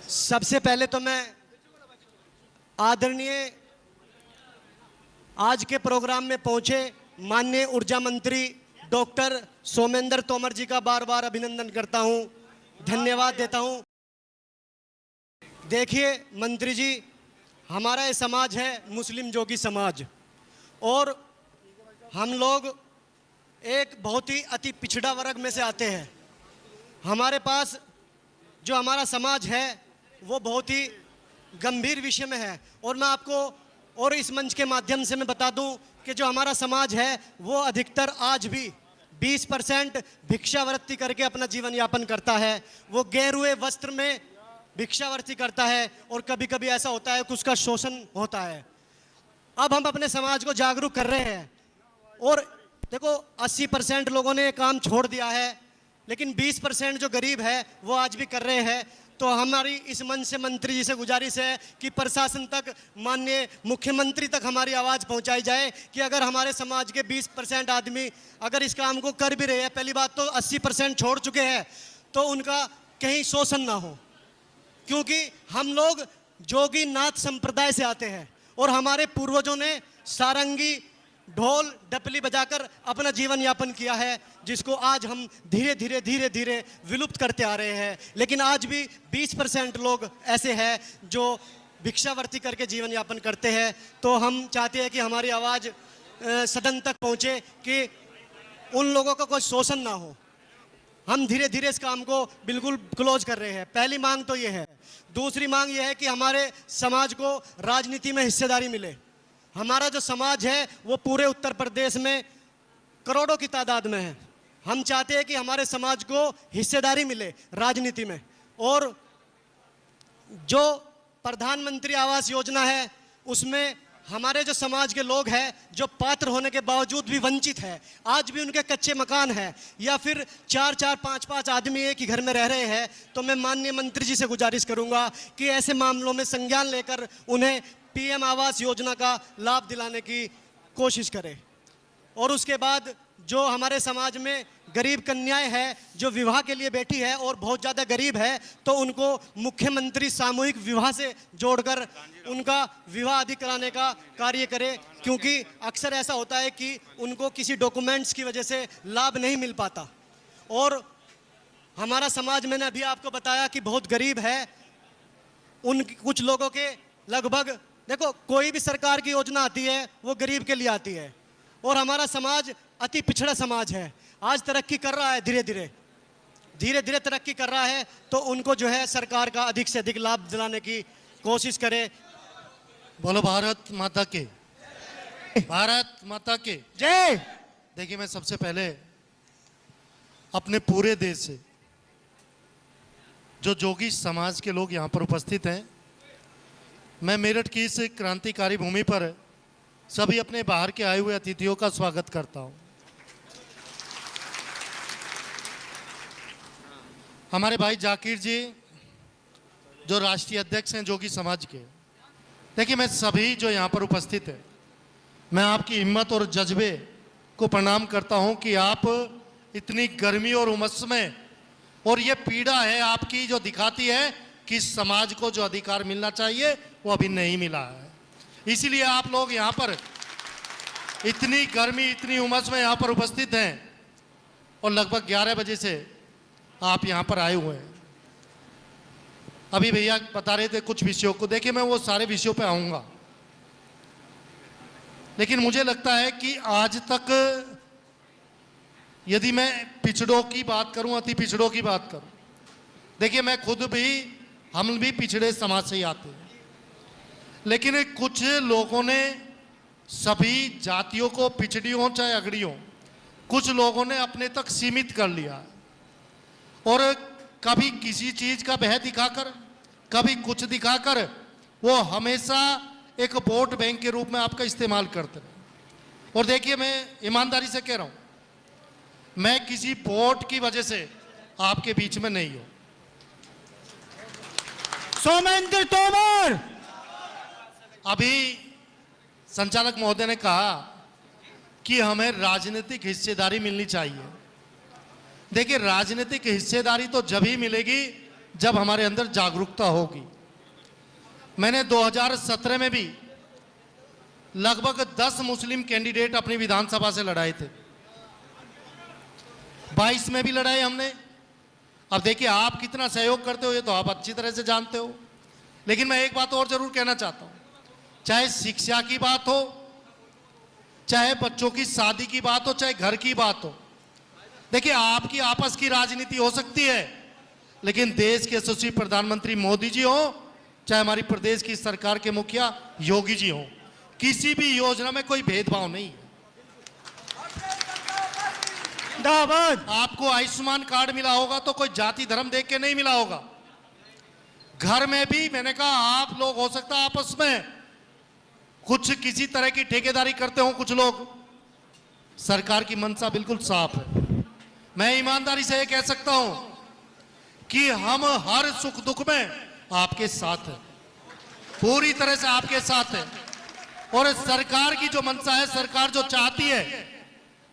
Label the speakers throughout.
Speaker 1: सबसे पहले तो मैं आदरणीय आज के प्रोग्राम में पहुंचे माननीय ऊर्जा मंत्री डॉक्टर सोमेंद्र तोमर जी का बार बार अभिनंदन करता हूं, धन्यवाद देता हूं। देखिए मंत्री जी, हमारा ये समाज है मुस्लिम जोगी समाज, और हम लोग एक बहुत ही अति पिछड़ा वर्ग में से आते हैं। हमारे पास जो हमारा समाज है वो बहुत ही गंभीर विषय में है, और मैं आपको और इस मंच के माध्यम से मैं बता दूं कि जो हमारा समाज है वो अधिकतर आज भी 20% भिक्षावृत्ति करके अपना जीवन यापन करता है। वो गेरुए वस्त्र में भिक्षावृत्ति करता है, और कभी कभी ऐसा होता है कि उसका शोषण होता है। अब हम अपने समाज को जागरूक कर रहे हैं, और देखो 80% लोगों ने काम छोड़ दिया है, लेकिन 20% जो गरीब है वो आज भी कर रहे हैं। तो हमारी इस मंच से मंत्री जी से गुजारिश है कि प्रशासन तक, माननीय मुख्यमंत्री तक हमारी आवाज़ पहुंचाई जाए कि अगर हमारे समाज के 20% आदमी अगर इस काम को कर भी रहे हैं, पहली बात तो 80% छोड़ चुके हैं, तो उनका कहीं शोषण ना हो, क्योंकि हम लोग जोगी नाथ संप्रदाय से आते हैं और हमारे पूर्वजों ने सारंगी ढोल डपली बजाकर अपना जीवन यापन किया है, जिसको आज हम धीरे धीरे विलुप्त करते आ रहे हैं। लेकिन आज भी 20% लोग ऐसे हैं जो भिक्षावृत्ति करके जीवन यापन करते हैं। तो हम चाहते हैं कि हमारी आवाज़ सदन तक पहुंचे कि उन लोगों का कोई शोषण ना हो। हम धीरे धीरे इस काम को बिल्कुल क्लोज कर रहे हैं। पहली मांग तो ये है। दूसरी मांग ये है कि हमारे समाज को राजनीति में हिस्सेदारी मिले। हमारा जो समाज है वो पूरे उत्तर प्रदेश में करोड़ों की तादाद में है। हम चाहते हैं कि हमारे समाज को हिस्सेदारी मिले राजनीति में, और जो प्रधानमंत्री आवास योजना है उसमें हमारे जो समाज के लोग हैं जो पात्र होने के बावजूद भी वंचित है, आज भी उनके कच्चे मकान है, या फिर 4-4, 5-5 आदमी एक ही घर में रह रहे हैं, तो मैं माननीय मंत्री जी से गुजारिश करूंगा कि ऐसे मामलों में संज्ञान लेकर उन्हें पीएम आवास योजना का लाभ दिलाने की कोशिश करें। और उसके बाद जो हमारे समाज में गरीब कन्याएं हैं जो विवाह के लिए बैठी है और बहुत ज़्यादा गरीब है, तो उनको मुख्यमंत्री सामूहिक विवाह से जोड़कर उनका विवाह आदि कराने का कार्य करे, क्योंकि अक्सर ऐसा होता है कि उनको किसी डॉक्यूमेंट्स की वजह से लाभ नहीं मिल पाता। और हमारा समाज, मैंने अभी आपको बताया कि बहुत गरीब है, उन कुछ लोगों के लगभग, देखो कोई भी सरकार की योजना आती है वो गरीब के लिए आती है, और हमारा समाज अति पिछड़ा समाज है, आज तरक्की कर रहा है, धीरे धीरे तरक्की कर रहा है। तो उनको जो है सरकार का अधिक से अधिक लाभ दिलाने की कोशिश करे।
Speaker 2: बोलो भारत माता के, भारत माता के
Speaker 1: जय।
Speaker 2: देखिए, मैं सबसे पहले अपने पूरे देश से जो जोगी समाज के लोग यहाँ पर उपस्थित हैं, मैं मेरठ की इस क्रांतिकारी भूमि पर सभी अपने बाहर के आए हुए अतिथियों का स्वागत करता हूँ। हमारे भाई जाकिर जी जो राष्ट्रीय अध्यक्ष हैं जोगी समाज के, देखिए मैं सभी जो यहाँ पर उपस्थित है, मैं आपकी हिम्मत और जज्बे को प्रणाम करता हूँ कि आप इतनी गर्मी और उमस में, और ये पीड़ा है आपकी जो दिखाती है कि समाज को जो अधिकार मिलना चाहिए वो अभी नहीं मिला है। इसीलिए आप लोग यहाँ पर इतनी गर्मी, इतनी उमस में यहाँ पर उपस्थित हैं, और लगभग 11 बजे से आप यहाँ पर आए हुए हैं। अभी भैया बता रहे थे कुछ विषयों को, देखिए मैं वो सारे विषयों पे आऊँगा, लेकिन मुझे लगता है कि आज तक यदि मैं पिछड़ों की बात करूँ, अति पिछड़ों की बात करूँ, देखिए मैं खुद भी, हम भी पिछड़े समाज से ही आते हैं, लेकिन कुछ लोगों ने सभी जातियों को, पिछड़ी हो चाहे अगड़ी हो, कुछ लोगों ने अपने तक सीमित कर लिया, और कभी किसी चीज़ का भय दिखाकर, कभी कुछ दिखाकर वो हमेशा एक वोट बैंक के रूप में आपका इस्तेमाल करते रहे। और देखिए मैं ईमानदारी से कह रहा हूँ, मैं किसी वोट की वजह से आपके बीच में नहीं हूँ।
Speaker 1: सोमेंद्र तोमर,
Speaker 2: अभी संचालक महोदय ने कहा कि हमें राजनीतिक हिस्सेदारी मिलनी चाहिए। देखिए राजनीतिक हिस्सेदारी तो जब ही मिलेगी जब हमारे अंदर जागरूकता होगी। मैंने 2017 में भी लगभग 10 मुस्लिम कैंडिडेट अपनी विधानसभा से लड़ाए थे, 22 में भी लड़ाए हमने। अब देखिए आप कितना सहयोग करते हो ये तो आप अच्छी तरह से जानते हो, लेकिन मैं एक बात और जरूर कहना चाहता हूं, चाहे शिक्षा की बात हो, चाहे बच्चों की शादी की बात हो, चाहे घर की बात हो, देखिए आपकी आपस की राजनीति हो सकती है, लेकिन देश के यशस्वी प्रधानमंत्री मोदी जी हो, चाहे हमारी प्रदेश की सरकार के मुखिया योगी जी हो, किसी भी योजना में कोई भेदभाव नहीं है। आपको आयुष्मान कार्ड मिला होगा तो कोई जाति धर्म देख के नहीं मिला होगा। घर में भी मैंने कहा आप लोग हो सकता है आपस में कुछ किसी तरह की ठेकेदारी करते हो कुछ लोग, सरकार की मंशा बिल्कुल साफ है। मैं ईमानदारी से ये कह सकता हूं कि हम हर सुख दुख में आपके साथ हैं, पूरी तरह से आपके साथ हैं। और सरकार की जो मंशा है, सरकार जो चाहती है,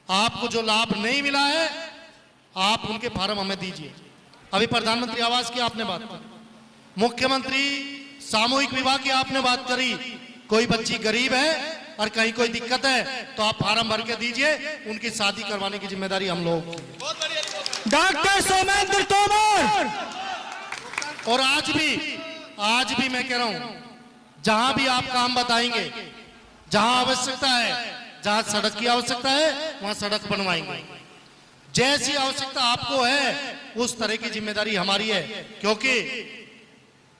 Speaker 2: आपको जो लाभ नहीं मिला है आप उनके फार्म हमें दीजिए। अभी प्रधानमंत्री आवास की आपने बात की, मुख्यमंत्री सामूहिक विवाह की आपने बात करी, कोई बच्ची गरीब है और कहीं कोई दिक्कत है तो आप फार्म भर के दीजिए, उनकी शादी करवाने की जिम्मेदारी हम लोग की।
Speaker 3: डॉक्टर सोमेंद्र तोमर।
Speaker 2: और आज भी मैं कह रहा हूं, जहां भी आप काम बताएंगे, जहां आवश्यकता है, जहां सड़क की आवश्यकता है वहां सड़क बनवाएंगे। जैसी आवश्यकता आपको है उस तरह की जिम्मेदारी हमारी है, क्योंकि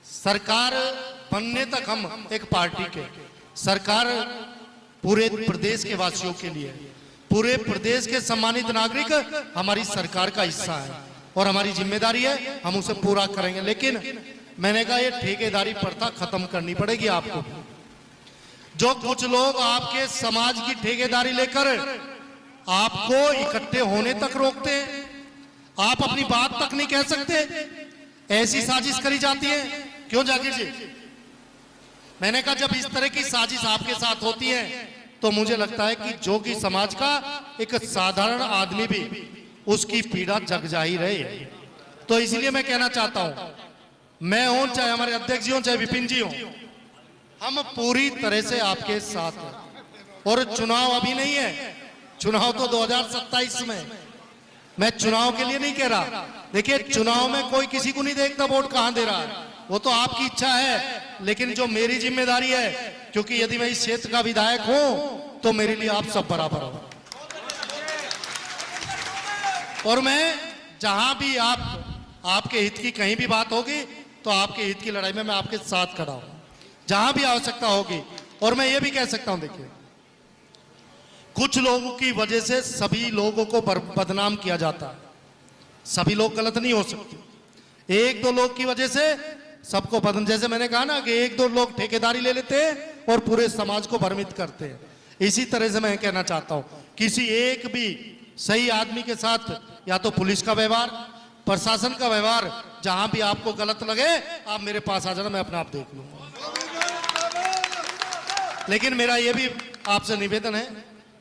Speaker 2: सरकार बनने तक हम एक पार्टी के, सरकार पूरे प्रदेश के वासियों के लिए, पूरे प्रदेश के सम्मानित नागरिक हमारी सरकार का हिस्सा है और हमारी जिम्मेदारी है, हम उसे पूरा करेंगे। लेकिन मैंने कहा ये ठेकेदारी प्रथा खत्म करनी पड़ेगी आपको। जो कुछ लोग आपके समाज की ठेकेदारी लेकर आपको इकट्ठे होने तक रोकते हैं, आप अपनी बात तक नहीं कह सकते, ऐसी साजिश करी जाती है। क्यों जाकिर जी? मैंने कहा जब इस तरह की साजिश आपके साथ होती है तो मुझे लगता है कि जोगी समाज का एक साधारण आदमी भी उसकी पीड़ा जग जा ही रहे। तो इसलिए मैं कहना चाहता हूं, मैं हूं, चाहे हमारे अध्यक्ष जी हो, चाहे विपिन जी हो, हम पूरी तरह से आपके साथ हैं। और चुनाव अभी नहीं है, चुनाव तो 2027 में। मैं चुनाव के लिए नहीं कह रहा, देखिए चुनाव में कोई किसी को नहीं देखता वोट कहां दे रहा है, वो तो आपकी इच्छा है। लेकिन जो मेरी जिम्मेदारी है, क्योंकि यदि मैं इस क्षेत्र का विधायक हूं तो मेरे लिए आप सब बराबर हो, और मैं जहां भी आपके हित की कहीं भी बात होगी तो आपके हित की लड़ाई में मैं आपके साथ खड़ा हूं, जहां भी आवश्यकता होगी। और मैं ये भी कह सकता हूं, देखिए कुछ लोगों की वजह से सभी लोगों को बदनाम किया जाता है, सभी लोग गलत नहीं हो सकते। एक दो लोग की वजह से सबको बदनाम, जैसे मैंने कहा ना कि एक दो लोग ठेकेदारी ले लेते हैं और पूरे समाज को भ्रमित करते हैं। इसी तरह से मैं कहना चाहता हूं, किसी एक भी सही आदमी के साथ या तो पुलिस का व्यवहार, प्रशासन का व्यवहार, जहां भी आपको गलत लगे आप मेरे पास आ जाना, मैं अपना आप देख लूंगा। लेकिन मेरा यह भी आपसे निवेदन है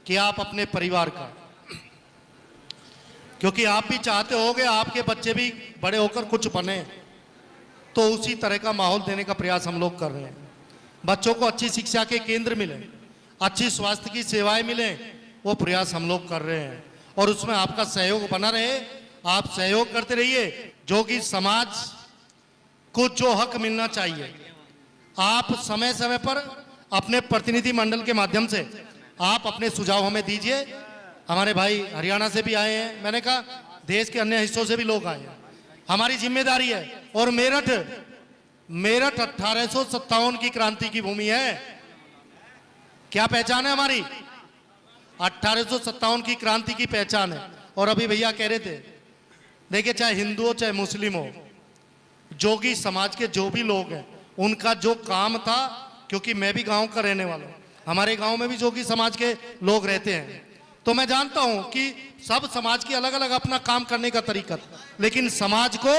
Speaker 2: कि आप अपने परिवार का, क्योंकि आप भी चाहते होगे आपके बच्चे भी बड़े होकर कुछ बने, तो उसी तरह का माहौल देने का प्रयास हम लोग कर रहे हैं। बच्चों को अच्छी शिक्षा के केंद्र मिले, अच्छी स्वास्थ्य की सेवाएं मिले, वो प्रयास हम लोग कर रहे हैं और उसमें आपका सहयोग बना रहे। आप सहयोग करते रहिए, जो कि समाज को जो हक मिलना चाहिए आप समय समय पर अपने प्रतिनिधि मंडल के माध्यम से आप अपने सुझाव हमें दीजिए। हमारे भाई हरियाणा से भी आए हैं, मैंने कहा देश के अन्य हिस्सों से भी लोग आए हैं, हमारी जिम्मेदारी है। और मेरठ 1857 की क्रांति की भूमि है, क्या पहचान है हमारी? 1857 की क्रांति की पहचान है। और अभी भैया कह रहे थे, देखिए चाहे हिंदू हो चाहे मुस्लिम हो, जोगी समाज के जो भी लोग हैं उनका जो काम था, क्योंकि मैं भी गांव का रहने वाला हूं, हमारे गांव में भी जोगी समाज के लोग रहते हैं, तो मैं जानता हूं कि सब समाज की अलग अलग अपना काम करने का तरीका था, लेकिन समाज को,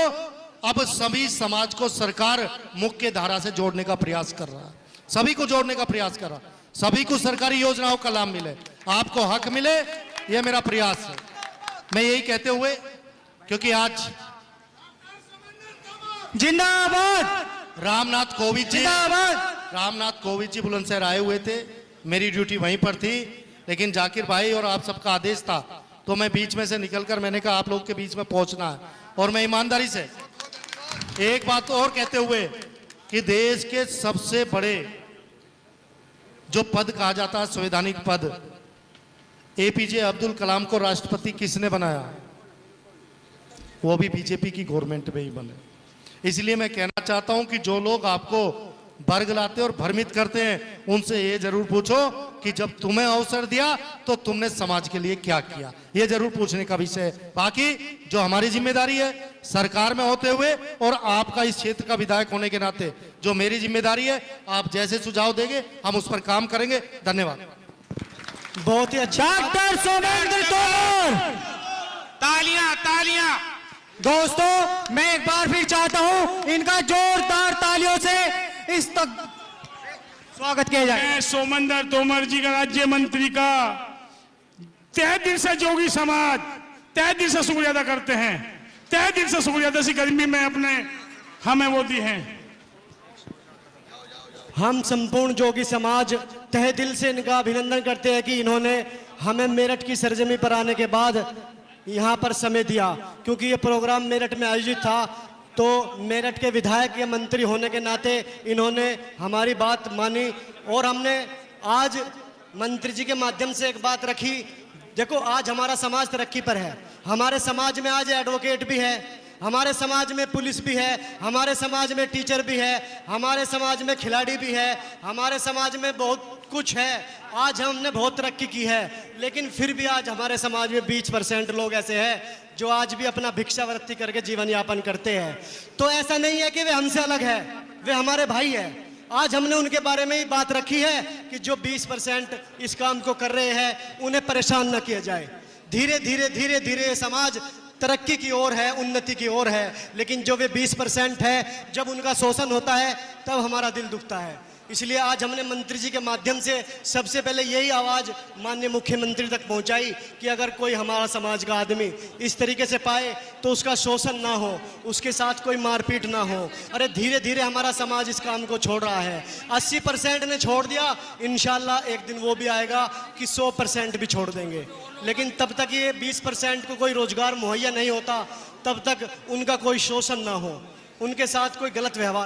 Speaker 2: अब सभी समाज को सरकार मुख्य धारा से जोड़ने का प्रयास कर रहा है, सभी को जोड़ने का प्रयास कर रहा है, सभी को सरकारी योजनाओं का लाभ मिले, आपको हक मिले, यह मेरा प्रयास है। मैं यही कहते हुए, क्योंकि आज
Speaker 3: जिंदाबाद
Speaker 2: रामनाथ कोविंद जी,
Speaker 3: जिंदाबाद।
Speaker 2: रामनाथ कोविंद जी बुलंदशहर आए हुए थे, मेरी ड्यूटी वहीं पर थी, लेकिन जाकिर भाई और आप सबका आदेश था तो मैं बीच में से निकलकर मैंने कहा आप लोग के बीच में पहुंचना है। और मैं ईमानदारी से एक बात और कहते हुए कि देश के सबसे बड़े जो पद कहा जाता है संवैधानिक पद, एपीजे अब्दुल कलाम को राष्ट्रपति किसने बनाया? वो भी बीजेपी की गवर्नमेंट में ही बने। इसलिए मैं कहना चाहता हूं कि जो लोग आपको बरगलाते और भ्रमित करते हैं उनसे ये जरूर पूछो कि जब तुम्हें अवसर दिया तो तुमने समाज के लिए क्या किया, ये जरूर पूछने का विषय है। बाकी जो हमारी जिम्मेदारी है सरकार में होते हुए और आपका इस क्षेत्र का विधायक होने के नाते जो मेरी जिम्मेदारी है, आप जैसे सुझाव देंगे हम उस पर काम करेंगे। धन्यवाद।
Speaker 1: बहुत ही अच्छा।
Speaker 3: डॉक्टर सोमेंद्र तोमर।
Speaker 4: तालियां तालियां।
Speaker 3: दोस्तों मैं एक बार फिर चाहता हूं इनका जोरदार तालियों से इस तक स्वागत किया जाए।
Speaker 4: मैं सोमेंद्र तोमर जी का राज्य मंत्री का तहे दिल से जोगी समाज तहे दिल से शुक्रिया अदा करते हैं, तहे दिल से शुक्रिया अदा। गर्मी में अपने हमें वो दी हैं।
Speaker 1: हम संपूर्ण जोगी समाज तहे दिल से इनका अभिनंदन करते हैं कि इन्होंने हमें मेरठ की सरजमी पर आने के बाद यहाँ पर समय दिया, क्योंकि ये प्रोग्राम मेरठ में आयोजित था। तो मेरठ के विधायक या मंत्री होने के नाते इन्होंने हमारी बात मानी और हमने आज मंत्री जी के माध्यम से एक बात रखी। देखो आज हमारा समाज तरक्की पर है, हमारे समाज में आज एडवोकेट भी है, हमारे समाज में पुलिस भी है, हमारे समाज में टीचर भी है, हमारे समाज में खिलाड़ी भी है, हमारे समाज में बहुत कुछ है। आज हमने बहुत तरक्की की है, लेकिन फिर भी आज हमारे समाज में 20% लोग ऐसे हैं जो आज भी अपना भिक्षावृत्ति करके जीवन यापन करते हैं। तो ऐसा नहीं है कि वे हमसे अलग है, वे हमारे भाई है। आज हमने उनके बारे में ही बात रखी है कि जो 20% इस काम को कर रहे हैं उन्हें परेशान न किया जाए। धीरे धीरे धीरे धीरे ये समाज तरक्की की ओर है, उन्नति की ओर है, लेकिन जो वे 20% है जब उनका शोषण होता है तब हमारा दिल दुखता है। इसलिए आज हमने मंत्री जी के माध्यम से सबसे पहले यही आवाज़ माननीय मुख्यमंत्री तक पहुंचाई कि अगर कोई हमारा समाज का आदमी इस तरीके से पाए तो उसका शोषण ना हो, उसके साथ कोई मारपीट ना हो। अरे धीरे धीरे हमारा समाज इस काम को छोड़ रहा है। 80% ने छोड़ दिया, इंशाल्लाह एक दिन वो भी आएगा कि 100% भी छोड़ देंगे। लेकिन तब तक ये 20% को कोई रोजगार मुहैया नहीं होता, तब तक उनका कोई शोषण ना हो, उनके साथ कोई गलत व्यवहार